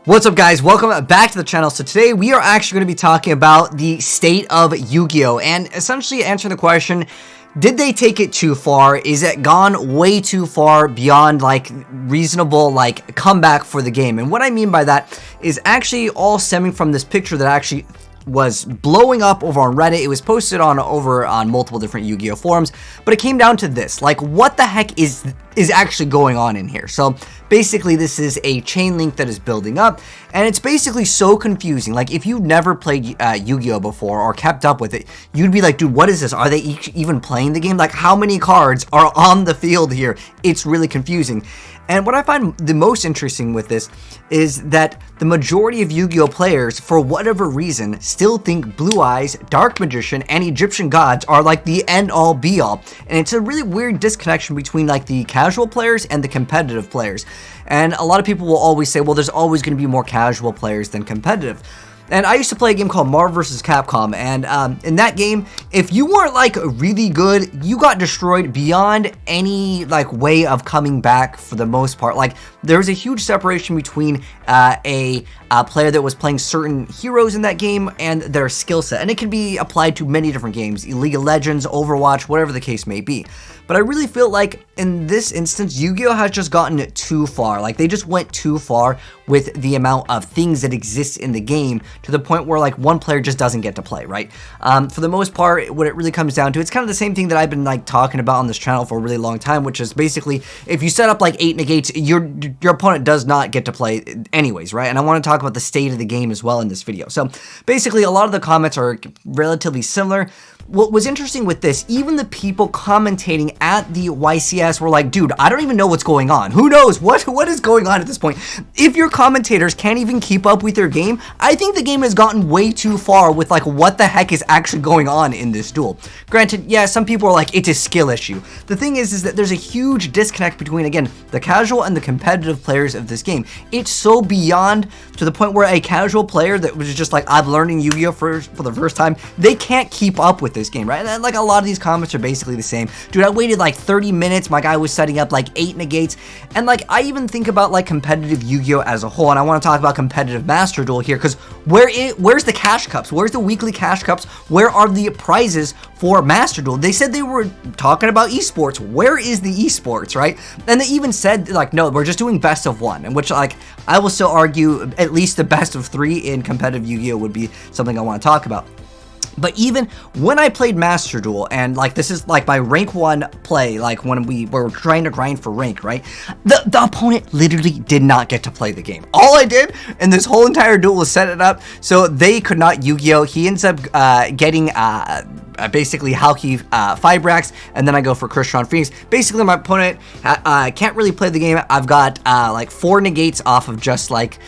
What's up, guys? Welcome back to the channel. So today we are actually going to be talking about the state of Yu-Gi-Oh! And essentially answering the question, did they take it too far? Is it gone way too far beyond like reasonable like comeback for the game? And what I mean by that is actually all stemming from this picture that actually was blowing up over on Reddit. It was posted over on multiple different Yu-Gi-Oh forums, but it came down to this, like, what the heck is actually going on in here? So basically this is a chain link that is building up, and it's basically so confusing. Like, if you've never played Yu-Gi-Oh before or kept up with it, you'd be like, dude, what is this? Are they even playing the game? Like, how many cards are on the field here? It's really confusing. And what I find the most interesting with this is that the majority of Yu-Gi-Oh players, for whatever reason, still think Blue Eyes, Dark Magician, and Egyptian Gods are like the end-all be-all. And it's a really weird disconnection between like the casual players and the competitive players. And a lot of people will always say, well, there's always going to be more casual players than competitive. And I used to play a game called Marvel vs. Capcom, and in that game, if you weren't like really good, you got destroyed beyond any like way of coming back for the most part. Like, there was a huge separation between a player that was playing certain heroes in that game and their skill set, and it can be applied to many different games, League of Legends, Overwatch, whatever the case may be. But I really feel like in this instance, Yu-Gi-Oh has just gotten too far. Like, they just went too far with the amount of things that exist in the game to the point where like one player just doesn't get to play, right? For the most part, what it really comes down to, it's kind of the same thing that I've been like talking about on this channel for a really long time, which is basically if you set up like 8 negates, your opponent does not get to play anyways, right? And I want to talk about the state of the game as well in this video. So basically, a lot of the comments are relatively similar. What was interesting with this, even the people commentating at the YCS were like, dude, I don't even know what's going on. Who knows what is going on at this point? If your commentators can't even keep up with your game, I think the game has gotten way too far with like what the heck is actually going on in this duel. Granted, yeah, some people are like, it's a skill issue. The thing is that there's a huge disconnect between, again, the casual and the competitive players of this game. It's so beyond to the point where a casual player that was just like, I'm learning Yu-Gi-Oh for the first time, they can't keep up with this game, right? And like a lot of these comments are basically the same. Dude, I waited like 30 minutes. My guy was setting up like 8 negates. And like, I even think about like competitive Yu-Gi-Oh as a whole. And I want to talk about competitive Master Duel here, because where's the cash cups? Where's the weekly cash cups? Where are the prizes for Master Duel? They said they were talking about esports. Where is the esports, right? And they even said like, no, we're just doing best of one, and which like, I will still argue at least the best of 3 in competitive Yu-Gi-Oh would be something I want to talk about. But even when I played Master Duel, and like this is like my rank 1 play, like when we were trying to grind for rank, right? The opponent literally did not get to play the game. All I did in this whole entire duel was set it up so they could not Yu-Gi-Oh. He ends up getting basically Halki Fibrax, and then I go for Christian Phoenix. Basically, my opponent can't really play the game. I've got like 4 negates off of just like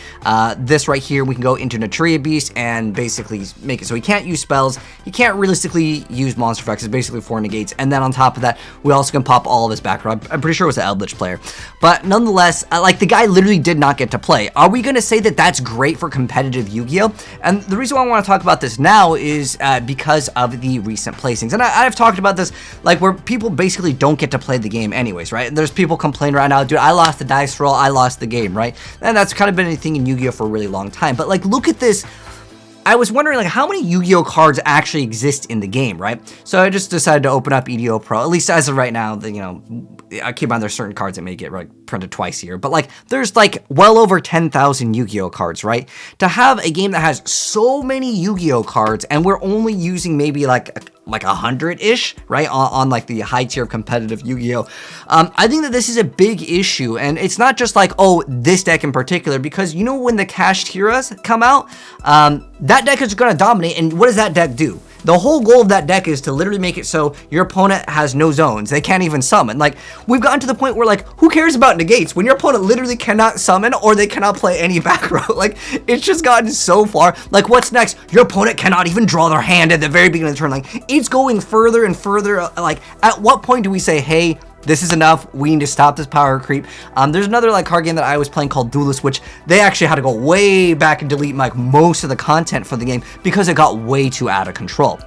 this right here. We can go into Natria Beast and basically make it so he can't use spells. He can't realistically use monster effects. It's basically 4 negates. And then on top of that, we also can pop all of his back row. I'm pretty sure it was an Eldritch player. But nonetheless, like the guy literally did not get to play. Are we going to say that that's great for competitive Yu-Gi-Oh? And the reason why I want to talk about this now is because of the recent placings. And I've talked about this, like where people basically don't get to play the game anyways, right? There's people complaining right now, dude, I lost the dice roll, I lost the game, right? And that's kind of been a thing in Yu-Gi-Oh for a really long time. But like, look at this. I was wondering like how many Yu-Gi-Oh cards actually exist in the game, right? So I just decided to open up EDO Pro, at least as of right now. You know, I keep on, there's certain cards that may get like printed twice a year, but like there's like well over 10,000 Yu-Gi-Oh cards, right? To have a game that has so many Yu-Gi-Oh cards and we're only using maybe like 100-ish, right, on like the high tier of competitive Yu-Gi-Oh. I think that this is a big issue, and it's not just like, oh, this deck in particular, because you know when the cached heroes come out, that deck is going to dominate, and what does that deck do? The whole goal of that deck is to literally make it so your opponent has no zones. They can't even summon. Like, we've gotten to the point where, like, who cares about negates when your opponent literally cannot summon or they cannot play any back row? Like, it's just gotten so far. Like, what's next? Your opponent cannot even draw their hand at the very beginning of the turn. Like, it's going further and further. Like, at what point do we say, hey, this is enough, we need to stop this power creep? There's another like card game that I was playing called Duelist, which they actually had to go way back and delete like most of the content for the game because it got way too out of control.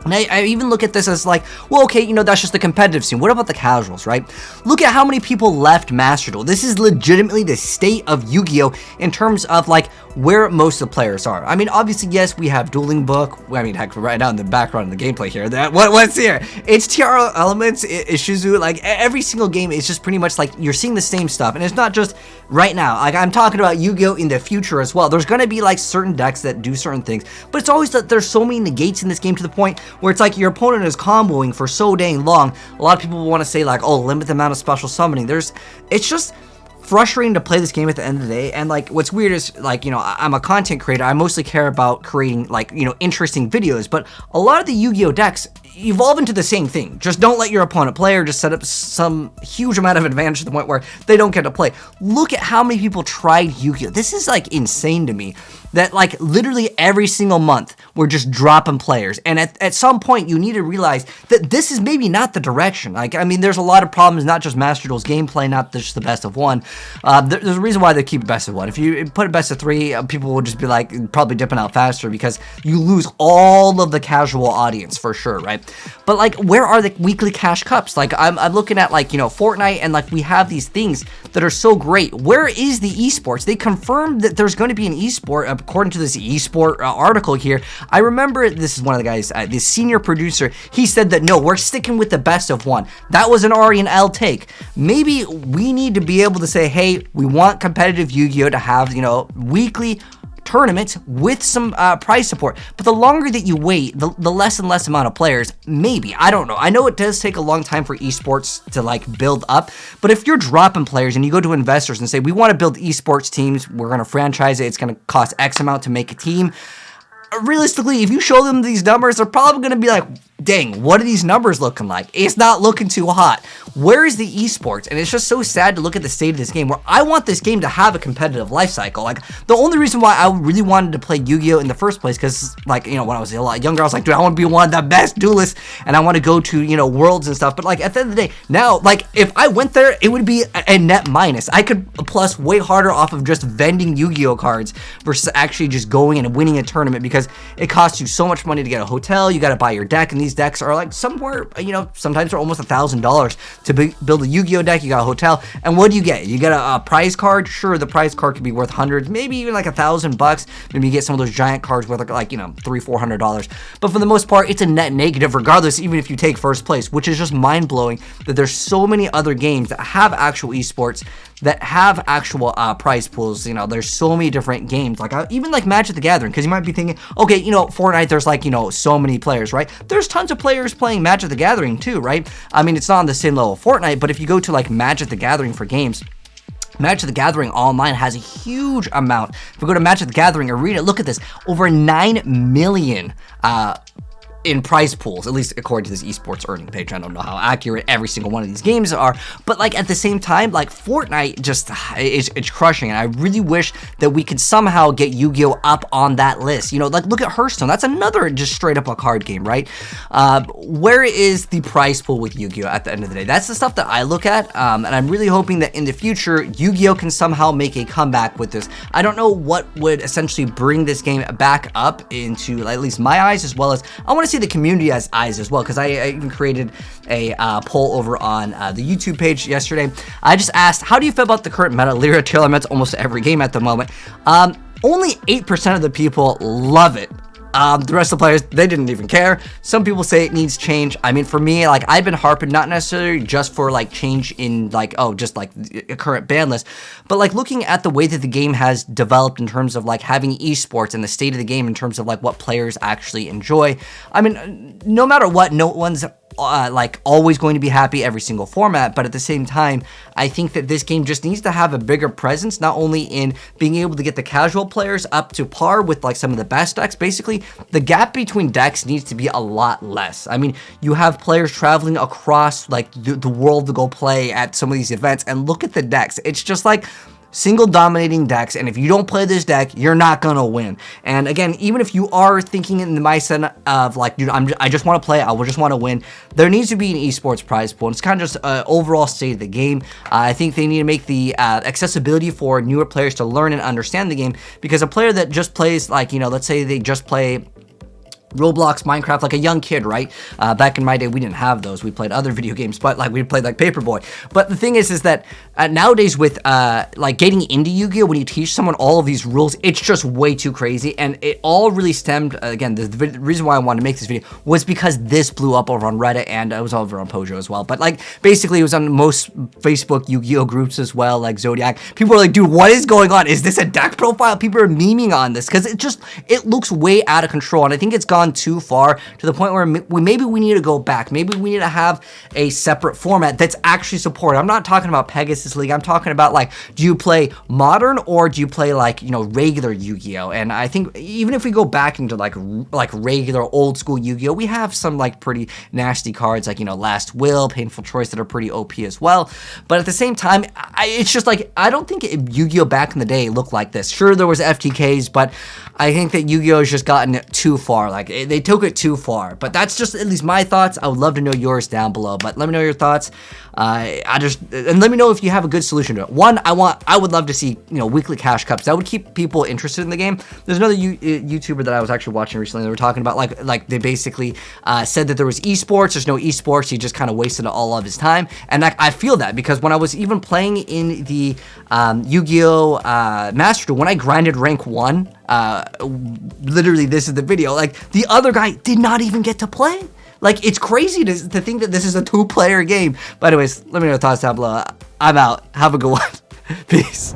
And I even look at this as like, well, okay, you know, that's just the competitive scene. What about the casuals, right? Look at how many people left Master Duel. This is legitimately the state of Yu-Gi-Oh! In terms of like where most of the players are. I mean, obviously, yes, we have Dueling Book. I mean, heck, right now in the background of the gameplay here, what's here? It's TR Elements, Ishizu, like every single game is just pretty much like you're seeing the same stuff. And it's not just right now. Like I'm talking about Yu-Gi-Oh! In the future as well. There's going to be like certain decks that do certain things, but it's always that there's so many negates in this game to the point where it's like your opponent is comboing for so dang long. A lot of people want to say like, oh, limit the amount of special summoning. It's just frustrating to play this game at the end of the day. And like what's weird is like, you know, I'm a content creator. I mostly care about creating like, you know, interesting videos, but a lot of the Yu-Gi-Oh decks evolve into the same thing. Just don't let your opponent play or just set up some huge amount of advantage to the point where they don't get to play. Look at how many people tried Yu-Gi-Oh. This is like insane to me. That like literally every single month we're just dropping players, and at some point you need to realize that this is maybe not the direction. Like, I mean, there's a lot of problems, not just Master Duel's gameplay, not just the best of one. There's a reason why they keep best of one. If you put a best of three, people will just be like probably dipping out faster because you lose all of the casual audience for sure, right? But like, where are the weekly cash cups? Like I'm looking at like, you know, Fortnite, and like we have these things that are so great. Where is the esports? They confirmed that there's going to be an esport according to this esport article here. I remember this is one of the guys, the senior producer, he said that no, we're sticking with the best of one. That was an Ari and L take. Maybe we need to be able to say, hey, we want competitive Yu-Gi-Oh to have, you know, weekly tournaments with some prize support. But the longer that you wait, the less and less amount of players, maybe, I don't know. I know it does take a long time for esports to like build up, but if you're dropping players and you go to investors and say, we want to build esports teams, we're going to franchise it, it's going to cost X amount to make a team. Realistically, if you show them these numbers, they're probably going to be like, dang, what are these numbers looking like? It's not looking too hot. Where is the esports? And it's just so sad to look at the state of this game, where I want this game to have a competitive life cycle. Like, the only reason why I really wanted to play Yu-Gi-Oh in the first place, because, like, you know, when I was a lot younger, I was like, dude, I want to be one of the best duelists, and I want to go to, you know, worlds and stuff. But, like, at the end of the day, now, like, if I went there, it would be a net minus. I could plus way harder off of just vending Yu-Gi-Oh cards versus actually just going and winning a tournament, because it costs you so much money to get a hotel, you got to buy your deck, and these decks are like somewhere, you know, sometimes they're almost $1,000 to build a Yu-Gi-Oh deck. You got a hotel, and what do you get? You get a prize card. Sure, the prize card could be worth hundreds, maybe even like $1,000. Maybe you get some of those giant cards worth like, you know, $300-400. But for the most part, it's a net negative regardless, even if you take first place, which is just mind-blowing that there's so many other games that have actual esports, that have actual prize pools. You know, there's so many different games, like even like Magic the Gathering, because you might be thinking, okay, you know, Fortnite, there's like, you know, so many players, right? There's tons of players playing Magic the Gathering too, right? I mean, it's not on the same level of Fortnite, but if you go to like Magic the Gathering for games, Magic the Gathering Online has a huge amount. If we go to Magic the Gathering Arena, look at this, over 9 million in prize pools, at least according to this esports earning page. I don't know how accurate every single one of these games are, but like at the same time, like Fortnite just it's crushing, and I really wish that we could somehow get Yu-Gi-Oh up on that list. You know, like look at Hearthstone. That's another just straight up a card game, right? Where is the prize pool with Yu-Gi-Oh at the end of the day? That's the stuff that I look at, and I'm really hoping that in the future Yu-Gi-Oh can somehow make a comeback with this. I don't know what would essentially bring this game back up into at least my eyes, as well as I want to see the community's eyes as well, because I even created a poll over on the YouTube page yesterday. I just asked, how do you feel about the current meta? Lyra Taylor Met's almost every game at the moment. Only 8% of the people love it. The rest of the players, they didn't even care. Some people say it needs change. I mean, for me, like, I've been harping, not necessarily just for, like, change in, like, oh, just, like, a current ban list, but, like, looking at the way that the game has developed in terms of, like, having esports and the state of the game in terms of, like, what players actually enjoy. I mean, no matter what, no one's like always going to be happy every single format, but at the same time, I think that this game just needs to have a bigger presence, not only in being able to get the casual players up to par with like some of the best decks. Basically, the gap between decks needs to be a lot less. I mean, you have players traveling across like the world to go play at some of these events, and look at the decks. It's just like single dominating decks, and if you don't play this deck, you're not gonna win. And again, even if you are thinking in the mindset of like, dude, I just want to play, I just want to win, there needs to be an esports prize pool. And it's kind of just overall state of the game. I think they need to make the accessibility for newer players to learn and understand the game, because a player that just plays like, you know, let's say they just play Roblox, Minecraft, like a young kid, right? Back in my day, we didn't have those. We played other video games, but like we played like Paperboy. But the thing is that nowadays with like getting into Yu-Gi-Oh, when you teach someone all of these rules, it's just way too crazy. And it all really stemmed, again, the reason why I wanted to make this video was because this blew up over on Reddit, and it was over on Pojo as well. But like basically it was on most Facebook Yu-Gi-Oh groups as well, like Zodiac. People were like, dude, what is going on? Is this a deck profile? People are memeing on this because it looks way out of control. And I think it's gone too far to the point where maybe we need to go back. Maybe we need to have a separate format that's actually supported. I'm not talking about Pegasus League. I'm talking about like, do you play modern or do you play like, you know, regular Yu-Gi-Oh? And I think even if we go back into like regular old school Yu-Gi-Oh, we have some like pretty nasty cards like, you know, Last Will, Painful Choice that are pretty OP as well. But at the same time, it's just like, I don't think Yu-Gi-Oh back in the day looked like this. Sure, there was FTKs, but I think that Yu-Gi-Oh has just gotten too far. Like they took it too far. But that's just at least my thoughts. I would love to know yours down below. But let me know your thoughts. And let me know if you have a good solution to it. One, I would love to see, you know, weekly cash cups. That would keep people interested in the game. There's another YouTuber that I was actually watching recently. They were talking about like they basically said that there was esports. There's no esports. He just kind of wasted all of his time. And I feel that because when I was even playing in the Yu-Gi-Oh Master Duel, when I grinded rank 1, literally this is the video, like the other guy did not even get to play. Like, it's crazy to think that this is a 2-player game. But anyways, let me know your thoughts down below. I'm out. Have a good one. Peace.